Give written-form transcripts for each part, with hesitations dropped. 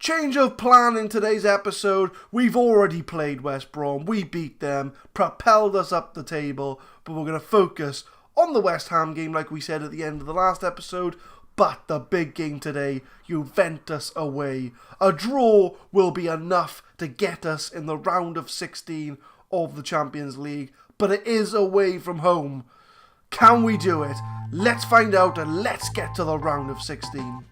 Change of plan in today's episode. We've already played West Brom. We beat them, propelled us up the table, but we're going to focus on the West Ham game like we said at the end of the last episode. But the big game today, Juventus away. A draw will be enough to get us in the round of 16 of the Champions League, but it is away from home. Can we do it? Let's find out and let's get to the round of 16.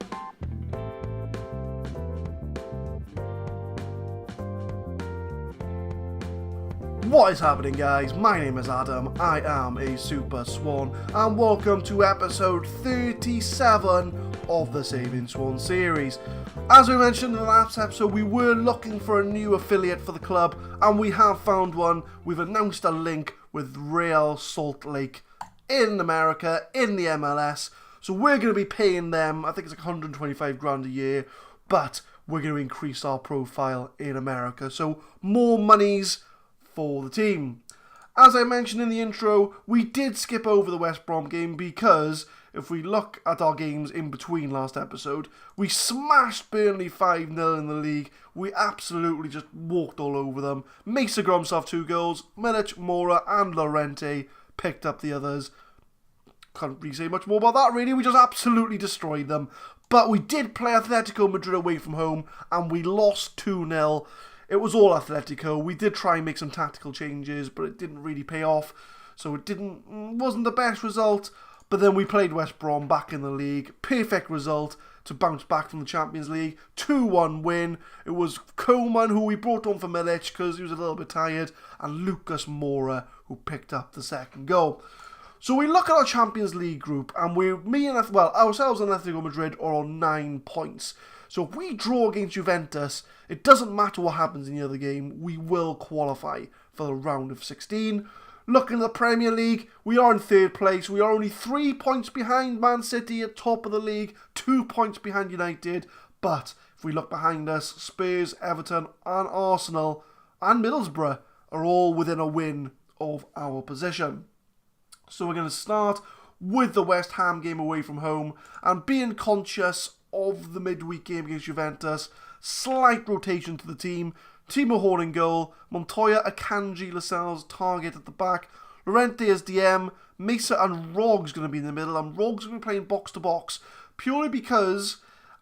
What is happening, guys? My name is Adam, I am a Super Swan, and welcome to episode 37 of the Saving Swans series. As we mentioned in the last episode, we were looking for a new affiliate for the club, and we have found one. We've announced a link with Real Salt Lake in America, in the MLS, so we're going to be paying them, I think it's like 125 grand a year, but we're going to increase our profile in America, so more monies for the team. As I mentioned in the intro, we did skip over the West Brom game because if we look at our games in between last episode, we smashed Burnley 5-0 in the league. We absolutely just walked all over them. Mesa Gromsov 2 goals, Milic, Mora and Llorente picked up the others. Can't really say much more about that really, we just absolutely destroyed them. But we did play Atletico Madrid away from home and we lost 2-0. It was all Atletico. We did try and make some tactical changes, but it didn't really pay off. So it wasn't the best result. But then we played West Brom back in the league. Perfect result to bounce back from the Champions League. 2-1 win. It was Coleman who we brought on for Milic because he was a little bit tired. And Lucas Moura who picked up the second goal. So we look at our Champions League group and ourselves and Atletico Madrid are on 9 points. So if we draw against Juventus, it doesn't matter what happens in the other game, we will qualify for the round of 16. Looking at the Premier League, we are in 3rd place. We are only 3 points behind Man City at top of the league, 2 points behind United. But if we look behind us, Spurs, Everton and Arsenal and Middlesbrough are all within a win of our position. So we're going to start with the West Ham game away from home and being conscious of the midweek game against Juventus. Slight rotation to the team. Timo Horn in goal. Montoya, Akanji, Lascelles target at the back. Llorente as DM. Mesa and Rog's going to be in the middle. And Rog's going to be playing box to box. Purely because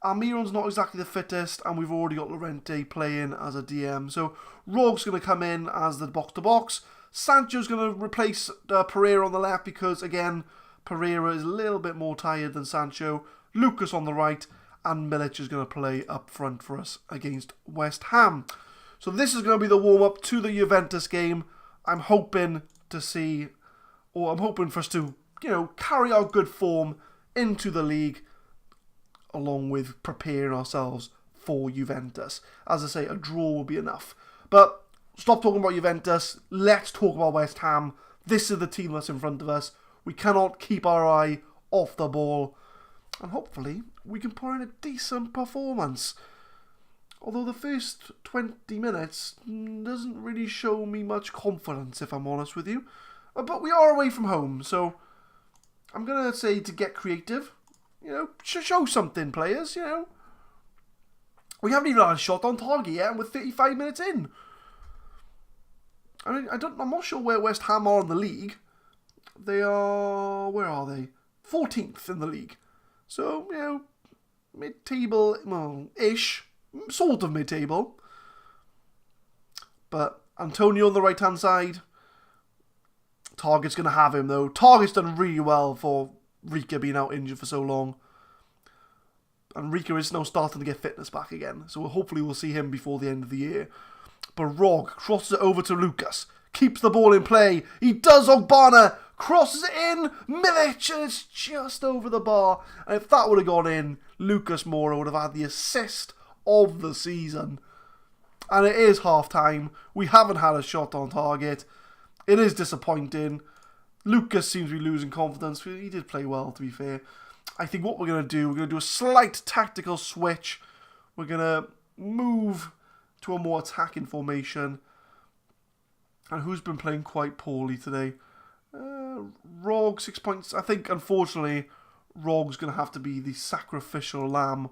Almiron's not exactly the fittest. And we've already got Llorente playing as a DM. So Rog's going to come in as the box to box. Sancho's going to replace Pereira on the left. Because again, Pereira is a little bit more tired than Sancho. Lucas on the right. And Milic is going to play up front for us against West Ham. So this is going to be the warm-up to the Juventus game. I'm hoping for us to, carry our good form into the league along with preparing ourselves for Juventus. As I say, a draw will be enough. But stop talking about Juventus. Let's talk about West Ham. This is the team that's in front of us. We cannot keep our eye off the ball. And hopefully we can put in a decent performance. Although the first 20 minutes doesn't really show me much confidence, if I'm honest with you. But we are away from home, so I'm going to say to get creative. Show something, players, We haven't even had a shot on target yet, and we're 35 minutes in. I mean, I'm not sure where West Ham are in the league. They are... Where are they? 14th in the league. So, mid-table, ish, sort of mid-table. But Antonio on the right-hand side, Target's going to have him, though. Target's done really well for Rika being out injured for so long. And Rika is now starting to get fitness back again. So hopefully we'll see him before the end of the year. But Rog crosses it over to Lucas. Keeps the ball in play. He does. Ogbonna crosses it in. Milic, and it's just over the bar. And if that would have gone in, Lucas Moura would have had the assist of the season. And it is half time. We haven't had a shot on target. It is disappointing. Lucas seems to be losing confidence. He did play well, to be fair. I think what we're going to do a slight tactical switch. We're going to move to a more attacking formation. And who's been playing quite poorly today? Rog, 6 points. I think, unfortunately, Rog's going to have to be the sacrificial lamb.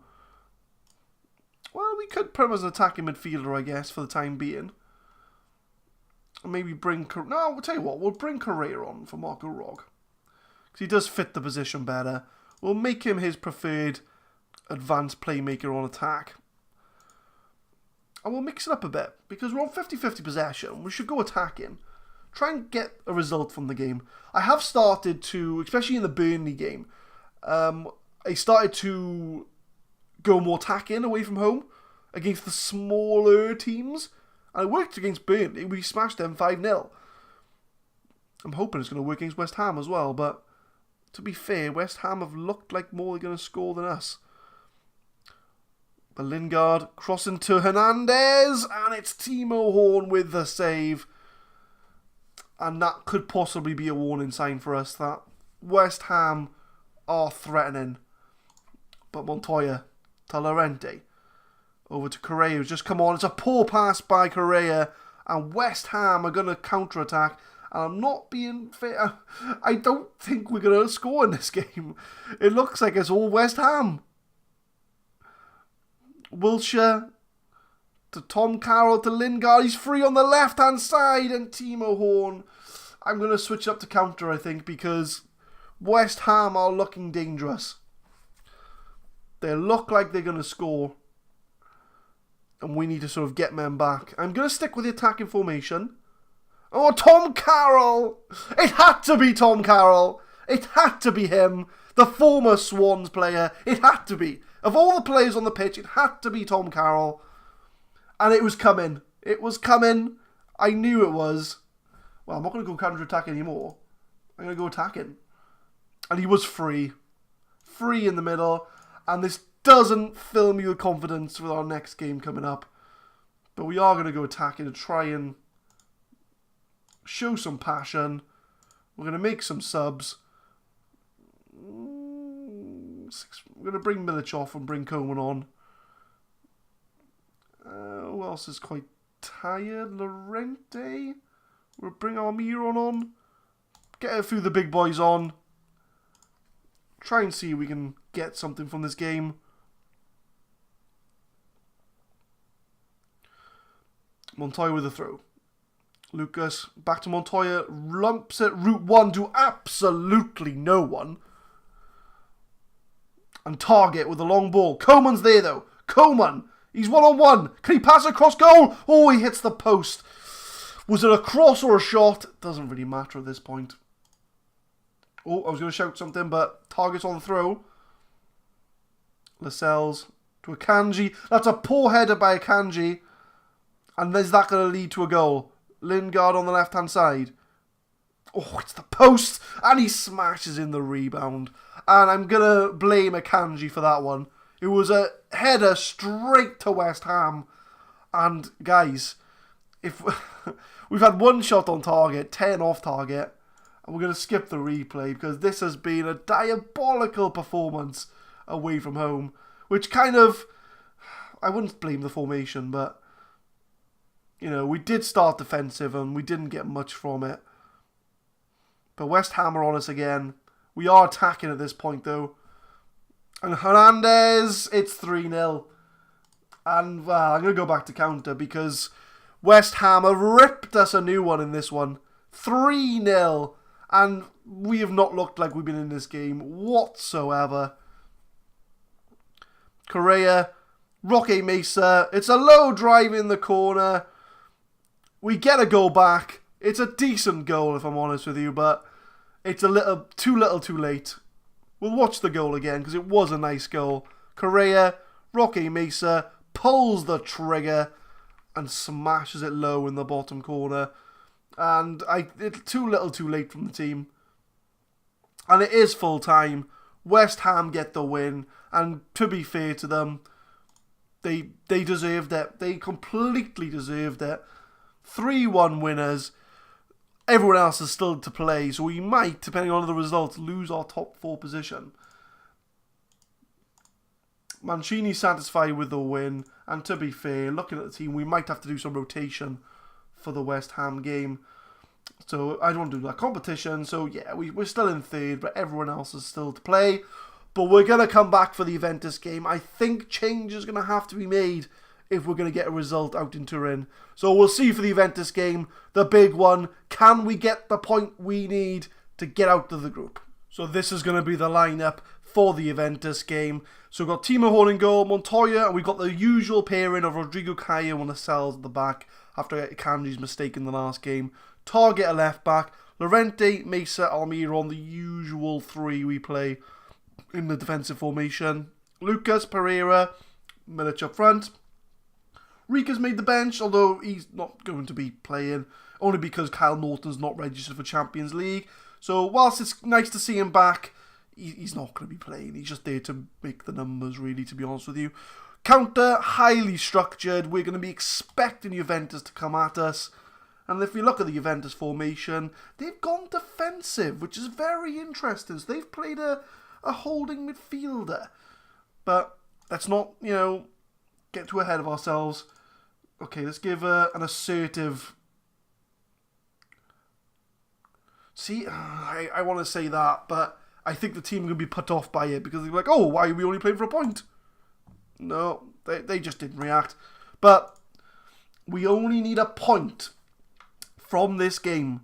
Well, we could put him as an attacking midfielder, I guess, for the time being. And maybe bring... No, we'll tell you what. We'll bring Correa on for Marco Rog. Because he does fit the position better. We'll make him his preferred advanced playmaker on attack. And we'll mix it up a bit. Because we're on 50-50 possession. We should go attacking. Try and get a result from the game. I have started to, especially in the Burnley game, I started to go more attacking away from home against the smaller teams. And it worked against Burnley. We smashed them 5-0. I'm hoping it's going to work against West Ham as well. But to be fair, West Ham have looked like more going to score than us. But Lingard crossing to Hernandez. And it's Timo Horn with the save. And that could possibly be a warning sign for us that West Ham are threatening. But Montoya to Llorente. Over to Correa, who's just come on. It's a poor pass by Correa. And West Ham are going to counter-attack. And I'm not being fair. I don't think we're going to score in this game. It looks like it's all West Ham. Wilshere to Tom Carroll to Lingard. He's free on the left-hand side. And Timo Horn. I'm going to switch up to counter, I think, because West Ham are looking dangerous. They look like they're going to score. And we need to sort of get men back. I'm going to stick with the attacking formation. Oh, Tom Carroll! It had to be Tom Carroll. It had to be him. The former Swans player. It had to be. Of all the players on the pitch, it had to be Tom Carroll. And it was coming. It was coming. I knew it was. Well, I'm not going to go counter-attack anymore. I'm going to go attacking. And he was free. Free in the middle. And this doesn't fill me with confidence with our next game coming up. But we are going to go attacking to try and show some passion. We're going to make some subs. We're going to bring Milic off and bring Coleman on. Who else is quite tired? Llorente. We'll bring Almiron on. Get a few of the big boys on. Try and see if we can get something from this game. Montoya with a throw. Lucas back to Montoya. Lumps it. Route 1 to absolutely no one. And Target with a long ball. Coleman's there though. Coleman. He's one-on-one. Can he pass across goal? Oh, he hits the post. Was it a cross or a shot? Doesn't really matter at this point. Oh, I was going to shout something, but Target's on the throw. Lascelles to Akanji. That's a poor header by Akanji. And is that going to lead to a goal? Lingard on the left-hand side. Oh, it's the post. And he smashes in the rebound. And I'm going to blame Akanji for that one. It was a header straight to West Ham. And, guys, if we've had one shot on target, 10 off target. And we're going to skip the replay because this has been a diabolical performance away from home. Which kind of, I wouldn't blame the formation, but, you know, we did start defensive and we didn't get much from it. But West Ham are on us again. We are attacking at this point, though. And Hernandez, it's 3-0. And, well, I'm going to go back to counter because West Ham have ripped us a new one in this one. 3-0. And we have not looked like we've been in this game whatsoever. Correa, Roque Mesa. It's a low drive in the corner. We get a goal back. It's a decent goal, if I'm honest with you, but it's a little too late. We'll watch the goal again because it was a nice goal. Correa, Roque Mesa pulls the trigger and smashes it low in the bottom corner. And it's too late from the team. And it is full time. West Ham get the win. And to be fair to them, they deserved it. They completely deserved it. 3-1 winners. Everyone else is still to play. So we might, depending on the results, lose our top 4 position. Mancini satisfied with the win. And to be fair, looking at the team, we might have to do some rotation for the West Ham game. So I don't want to do that competition. So yeah, we're still in 3rd, but everyone else is still to play. But we're going to come back for the Juventus game. I think change is going to have to be made if we're going to get a result out in Turin. So we'll see for the Juventus game, the big one. Can we get the point we need to get out of the group? So this is going to be the lineup for the Juventus game. So we've got Timo Horn in goal, Montoya, and we've got the usual pairing of Rodrigo Caio and Lascelles at the back after Kanji's mistake in the last game. Target a left back, Llorente, Mesa, Almira on the usual three we play in the defensive formation. Lucas, Pereira, Milic up front. Rika's made the bench, although he's not going to be playing, only because Kyle Norton's not registered for Champions League. So whilst it's nice to see him back, he's not going to be playing. He's just there to make the numbers, really, to be honest with you. Counter, highly structured. We're going to be expecting Juventus to come at us. And if you look at the Juventus formation, they've gone defensive, which is very interesting. So they've played a holding midfielder. But let's not, get too ahead of ourselves. Okay, let's give an assertive... See, I want to say that, but I think the team are going to be put off by it because they're like, oh, why are we only playing for a point? No, they just didn't react. But we only need a point from this game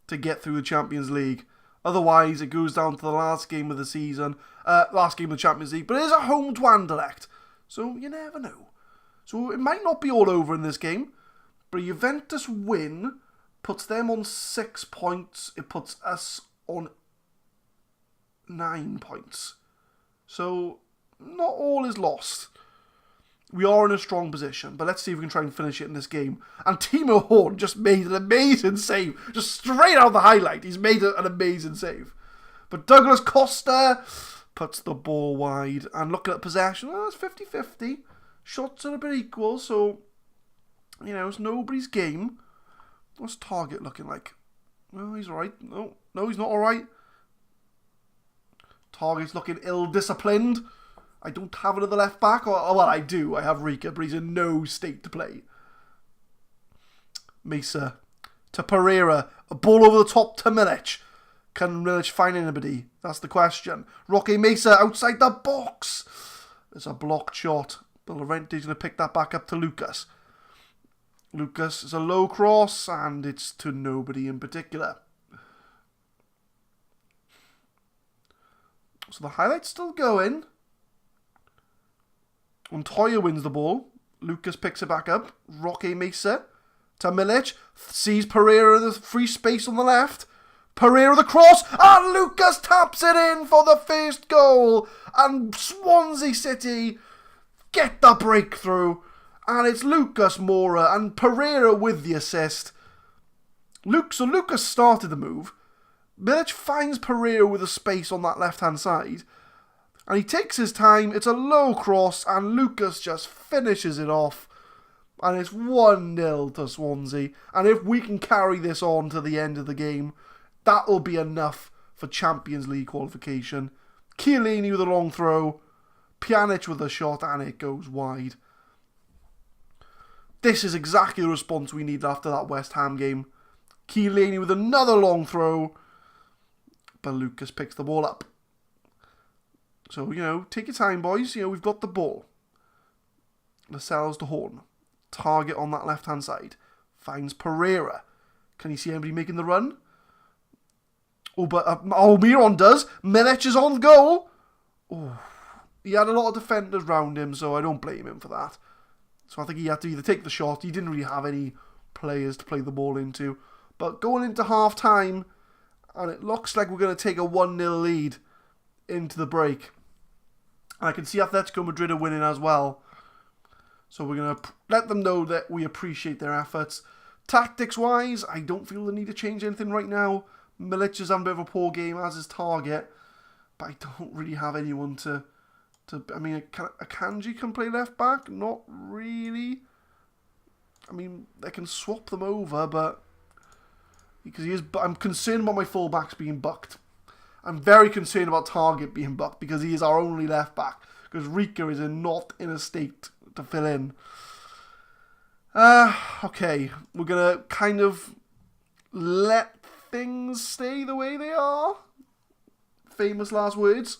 to get through the Champions League. Otherwise, it goes down to the last game of the season, last game of the Champions League. But it is a home to Anderlecht, so you never know. So it might not be all over in this game, but a Juventus win puts them on 6 points. It puts us on 9 points. So not all is lost. We are in a strong position, but let's see if we can try and finish it in this game. And Timo Horn just made an amazing save. Just straight out of the highlight, he's made an amazing save. But Douglas Costa puts the ball wide. And looking at possession, it's 50-50. Shots are a bit equal, so, it's nobody's game. What's Target looking like? No, he's alright. No, he's not alright. Target's looking ill-disciplined. I don't have another left back. Well, I do. I have Rika, but he's in no state to play. Mesa to Pereira. A ball over the top to Milic. Can Milic find anybody? That's the question. Roque Mesa outside the box. There's a blocked shot. But Llorente's going to pick that back up to Lucas. Lucas is a low cross, and it's to nobody in particular. So the highlight's still going. Montoya wins the ball. Lucas picks it back up. Roque Mesa to Milic. Sees Pereira in the free space on the left. Pereira the cross. And Lucas taps it in for the first goal. And Swansea City get the breakthrough. And it's Lucas Moura and Pereira with the assist. So Lucas started the move. Milic finds Pereira with a space on that left-hand side. And he takes his time. It's a low cross. And Lucas just finishes it off. And it's 1-0 to Swansea. And if we can carry this on to the end of the game, that will be enough for Champions League qualification. Chiellini with a long throw. Pjanic with a shot. And it goes wide. This is exactly the response we need after that West Ham game. Chiellini with another long throw. But Lucas picks the ball up. So, take your time, boys. We've got the ball. Lascelles to Horn. Target on that left-hand side. Finds Pereira. Can you see anybody making the run? Oh, but Miron does. Milic is on goal. Oh, he had a lot of defenders round him, so I don't blame him for that. So I think he had to either take the shot. He didn't really have any players to play the ball into. But going into half-time, and it looks like we're going to take a 1-0 lead into the break. And I can see Atletico Madrid are winning as well. So we're going to let them know that we appreciate their efforts. Tactics-wise, I don't feel the need to change anything right now. Milic is having a bit of a poor game as his target. But I don't really have anyone to I mean, Akanji can play left back? Not really. I mean, they can swap them over, but because I'm concerned about my fullbacks being bucked. I'm very concerned about Target being bucked because he is our only left back. Because Rika is not in a state to fill in. Okay, we're gonna kind of let things stay the way they are. Famous last words.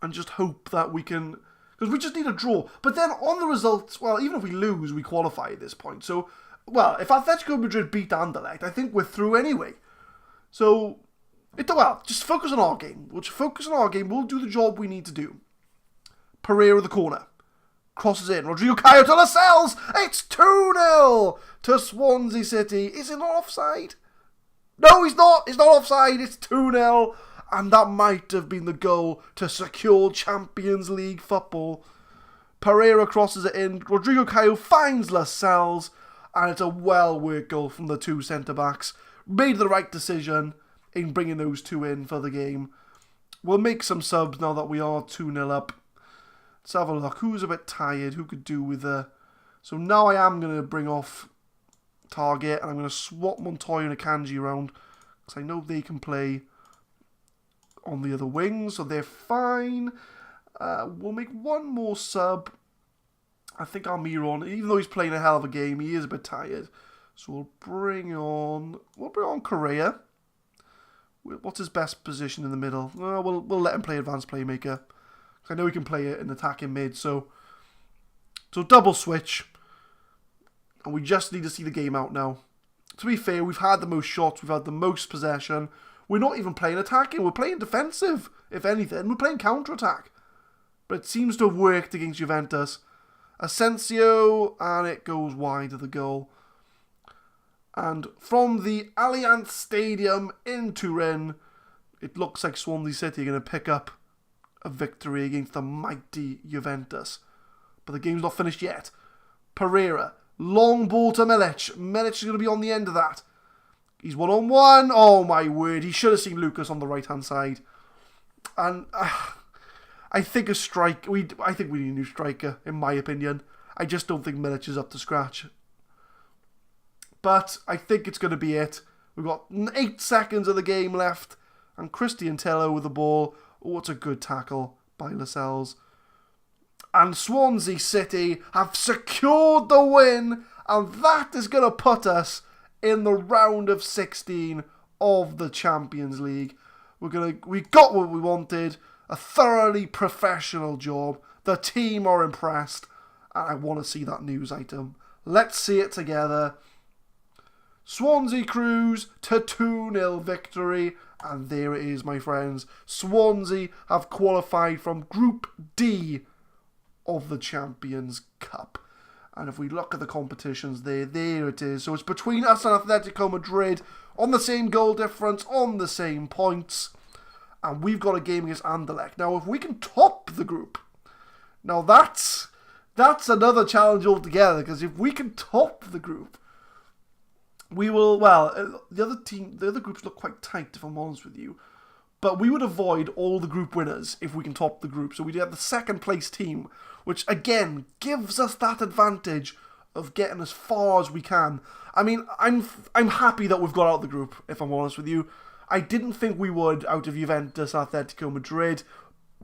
And just hope that we can Because we just need a draw. But then on the results, well, even if we lose, we qualify at this point. So, well, if Atletico Madrid beat Anderlecht, I think we're through anyway. So, just focus on our game. We'll just focus on our game. We'll do the job we need to do. Pereira the corner. Crosses in. Rodrigo Caio to Lascelles. It's 2-0 to Swansea City. Is it not offside? No, he's not. It's not offside. It's 2-0. And that might have been the goal to secure Champions League football. Pereira crosses it in. Rodrigo Caio finds Lascelles. And it's a well-worked goal from the two centre-backs. Made the right decision in bringing those two in for the game. We'll make some subs now that we are 2-0 up. Let's have a look. Who's a bit tired? Who could do with the... So now I am going to bring off Target. And I'm going to swap Montoya and Akanji around. Because I know they can play on the other wing. So they're fine. We'll make one more sub. I think Almiron, even though he's playing a hell of a game, he is a bit tired. So we'll bring on Correa. What's his best position in the middle? We'll let him play advanced playmaker. I know he can play it in attacking mid, so double switch. And we just need to see the game out now. To be fair, we've had the most shots, we've had the most possession. We're not even playing attacking, we're playing defensive, if anything. We're playing counter-attack. But it seems to have worked against Juventus. Asensio, and it goes wide of the goal. And from the Allianz Stadium in Turin, it looks like Swansea City are going to pick up a victory against the mighty Juventus. But the game's not finished yet. Pereira, long ball to Milic. Milic is going to be on the end of that. He's one-on-one. Oh my word, he should have seen Lucas on the right-hand side. And I think I think we need a new striker, in my opinion. I just don't think Milic is up to scratch. But I think it's going to be it. We've got 8 seconds of the game left. And Christian Tello with the ball. Oh, it's a good tackle by Lascelles. And Swansea City have secured the win. And that is going to put us in the round of 16 of the Champions League. We got what we wanted. A thoroughly professional job. The team are impressed. And I want to see that news item. Let's see it together. Swansea cruise to 2-0 victory. And there it is, my friends. Swansea have qualified from Group D of the Champions Cup. And if we look at the competitions there it is. So it's between us and Atletico Madrid on the same goal difference, on the same points. And we've got a game against Anderlecht. Now, if we can top the group, now that's another challenge altogether. Because if we can top the group, we will, well, the other groups look quite tight, if I'm honest with you. But we would avoid all the group winners if we can top the group. So we'd have the second place team, which again gives us that advantage of getting as far as we can. I mean, I'm happy that we've got out of the group, if I'm honest with you. I didn't think we would out of Juventus, Atletico Madrid,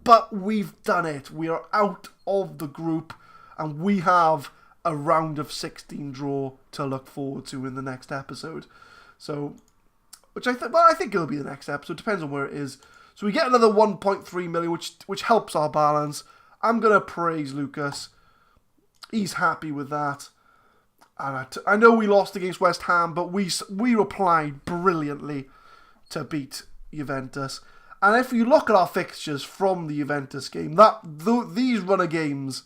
but we've done it. We are out of the group, and we have a round of 16 draw to look forward to in the next episode. So, I think it'll be the next episode. Depends on where it is. So we get another 1.3 million, which helps our balance. I'm gonna praise Lucas. He's happy with that. And I know we lost against West Ham, but we replied brilliantly to beat Juventus. And if you look at our fixtures from the Juventus game, these run of games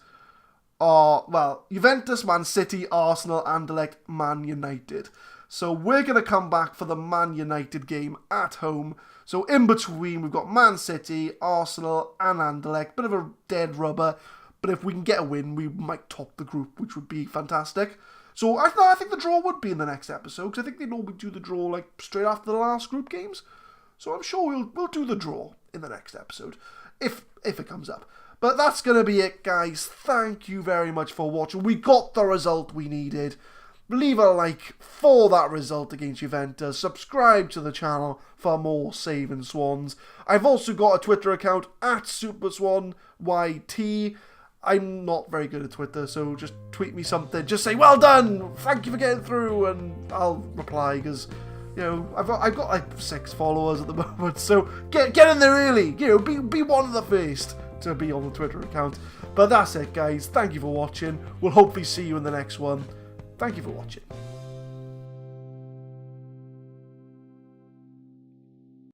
are, well, Juventus, Man City, Arsenal, Anderlecht, Man United. So we're going to come back for the Man United game at home. So in between, we've got Man City, Arsenal, and Anderlecht. Bit of a dead rubber. But if we can get a win, we might top the group, which would be fantastic. So I think the draw would be in the next episode, because I think they normally do the draw like straight after the last group games. So I'm sure we'll do the draw in the next episode, if it comes up. But that's going to be it, guys. Thank you very much for watching. We got the result we needed. Leave a like for that result against Juventus. Subscribe to the channel for more Saving Swans. I've also got a Twitter account at SuperSwanYT. I'm not very good at Twitter, so just tweet me something. Just say, well done, thank you for getting through, and I'll reply, because, you know, I've got like 6 followers at the moment, so get in there early, you know, be one of the first to be on the Twitter account. But that's it, guys. Thank you for watching. We'll hopefully see you in the next one. Thank you for watching.